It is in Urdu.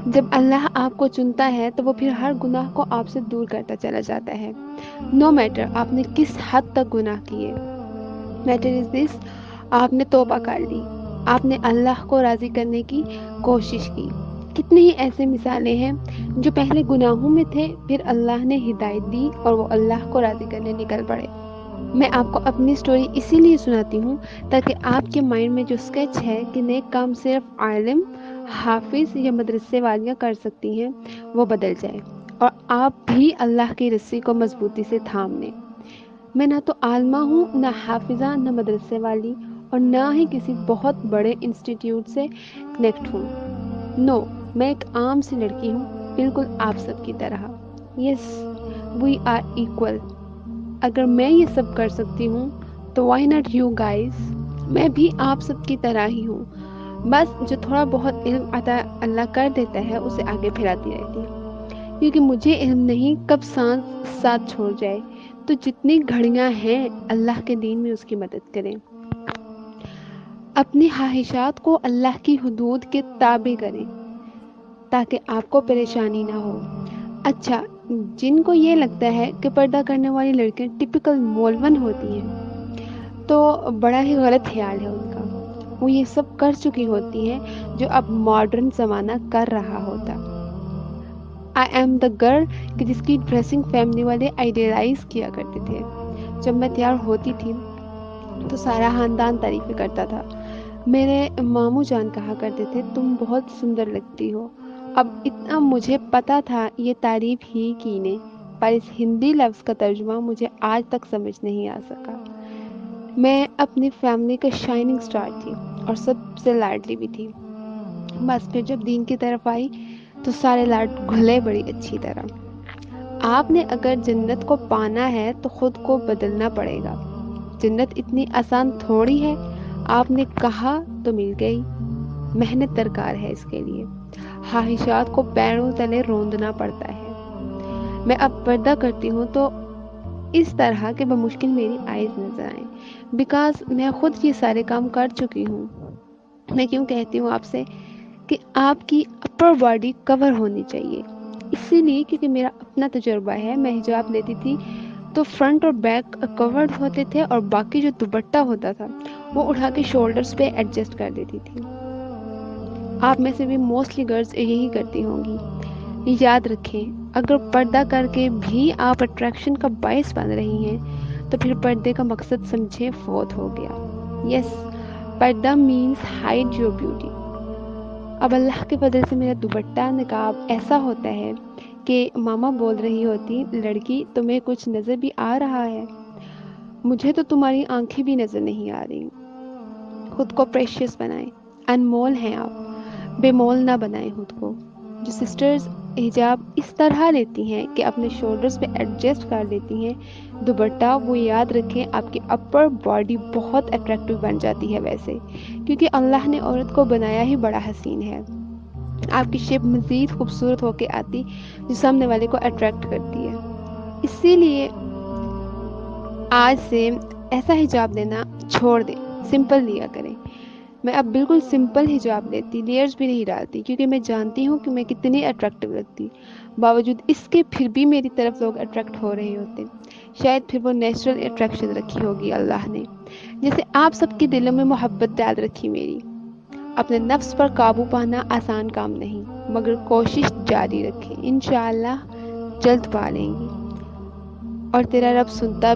جب اللہ آپ کو چنتا ہے تو وہ پھر ہر گناہ کو آپ سے دور کرتا چلا جاتا ہے. نو میٹر آپ نے کس حد تک گناہ کیے. میٹر از دس، آپ نے توبہ کر لی، آپ نے اللہ کو راضی کرنے کی کوشش کی. کتنی ہی ایسے مثالیں ہیں جو پہلے گناہوں میں تھے، پھر اللہ نے ہدایت دی اور وہ اللہ کو راضی کرنے نکل پڑے. میں آپ کو اپنی سٹوری اسی لیے سناتی ہوں تاکہ آپ کے مائنڈ میں جو اسکیچ ہے کہ نیک کام صرف عالم، حافظ یا مدرسے والیاں کر سکتی ہیں، وہ بدل جائے اور آپ بھی اللہ کی رسی کو مضبوطی سے تھام لیں. میں نہ تو عالمہ ہوں، نہ حافظہ، نہ مدرسے والی، اور نہ ہی کسی بہت بڑے انسٹیٹیوٹ سے کنیکٹ ہوں. نو، میں ایک عام سی لڑکی ہوں، بالکل آپ سب کی طرح. یس، وی آر ایکول. اگر میں یہ سب کر سکتی ہوں تو وائی ناٹ یو گائز. میں بھی آپ سب کی طرح ہی ہوں، بس جو تھوڑا بہت علم عطا اللہ کر دیتا ہے اسے آگے پھیلاتی رہتی ہے، کیونکہ مجھے علم نہیں کب سانس ساتھ چھوڑ جائے. تو جتنی گھڑیاں ہیں اللہ کے دین میں اس کی مدد کریں. اپنی خواہشات کو اللہ کی حدود کے تابع کریں تاکہ آپ کو پریشانی نہ ہو. اچھا، جن کو یہ لگتا ہے کہ پردہ کرنے والی لڑکیاں ٹپیکل مولون ہوتی ہیں تو بڑا ہی غلط خیال ہے ان کا. وہ یہ سب کر چکی ہوتی ہیں جو اب ماڈرن زمانہ کر رہا ہوتا. آئی ایم دا گرل کہ جس کی ڈریسنگ فیملی والے آئیڈیلائز کیا کرتے تھے. جب میں تیار ہوتی تھی تو سارا خاندان تعریفیں کرتا تھا. میرے ماموں جان کہا کرتے تھے تم بہت سندر لگتی ہو. اب اتنا مجھے پتا تھا یہ تعریف ہی کی نے، پر اس ہندی لفظ کا ترجمہ مجھے آج تک سمجھ نہیں آ سکا. میں اپنی فیملی کا شائننگ سٹار تھی اور سب سے لاڈلی بھی تھی. بس پھر جب دین کی طرف آئی تو سارے لاڈ گھلے بڑی اچھی طرح. آپ نے اگر جنت کو پانا ہے تو خود کو بدلنا پڑے گا. جنت اتنی آسان تھوڑی ہے، آپ نے کہا تو مل گئی. محنت درکار ہے اس کے لیے، خواہشات کو پیروں تلے روندنا پڑتا ہے. میں اب پردہ کرتی ہوں تو اس طرح کہ بمشکل میری آئیز نظر آئیں، بیکاز میں خود یہ سارے کام کر چکی ہوں. میں کیوں کہتی ہوں آپ سے کہ آپ کی اپر باڈی کور ہونی چاہیے، اسی لیے کیونکہ میرا اپنا تجربہ ہے. میں حجاب لیتی تھی تو فرنٹ اور بیک کورڈ ہوتے تھے اور باقی جو دوپٹہ ہوتا تھا وہ اٹھا کے شولڈرز پہ ایڈجسٹ کر دیتی تھی. آپ میں سے بھی موسٹلی گرلز یہی کرتی ہوں گی. یاد رکھیں، اگر پردہ کر کے بھی آپ اٹریکشن کا باعث بن رہی ہیں تو پھر پردے کا مقصد سمجھے فوت ہو گیا. یس، پردہ مینس ہائڈ یور بیوٹی. اب اللہ کے فضل سے میرا دوپٹہ نقاب ایسا ہوتا ہے کہ ماما بول رہی ہوتی لڑکی تمہیں کچھ نظر بھی آ رہا ہے؟ مجھے تو تمہاری آنکھیں بھی نظر نہیں آ رہی. خود کو پریشیس بنائیں، انمول ہیں آپ، بے مول نہ بنائیں خود کو. جو سسٹرز حجاب اس طرح لیتی ہیں کہ اپنے شولڈرز پہ ایڈجسٹ کر لیتی ہیں دوپٹہ، وہ یاد رکھیں آپ کی اپر باڈی بہت اٹریکٹیو بن جاتی ہے ویسے، کیونکہ اللہ نے عورت کو بنایا ہی بڑا حسین ہے. آپ کی شیپ مزید خوبصورت ہو کے آتی جو سامنے والے کو اٹریکٹ کرتی ہے. اسی لیے آج سے ایسا حجاب لینا چھوڑ دیں، سمپل لیا کریں. میں اب بالکل سمپل حجاب لیتی، لیئرز بھی نہیں ڈالتی، کیونکہ میں جانتی ہوں کہ میں کتنی اٹریکٹیو لگتی. باوجود اس کے پھر بھی میری طرف لوگ اٹریکٹ ہو رہے ہوتے. شاید پھر وہ نیچرل اٹریکشن رکھی ہوگی اللہ نے، جیسے آپ سب کے دلوں میں محبت ڈال رکھی میری. اپنے نفس پر قابو پانا آسان کام نہیں، مگر کوشش جاری رکھیں، انشاءاللہ جلد پا لیں گی. اور تیرا رب سنتا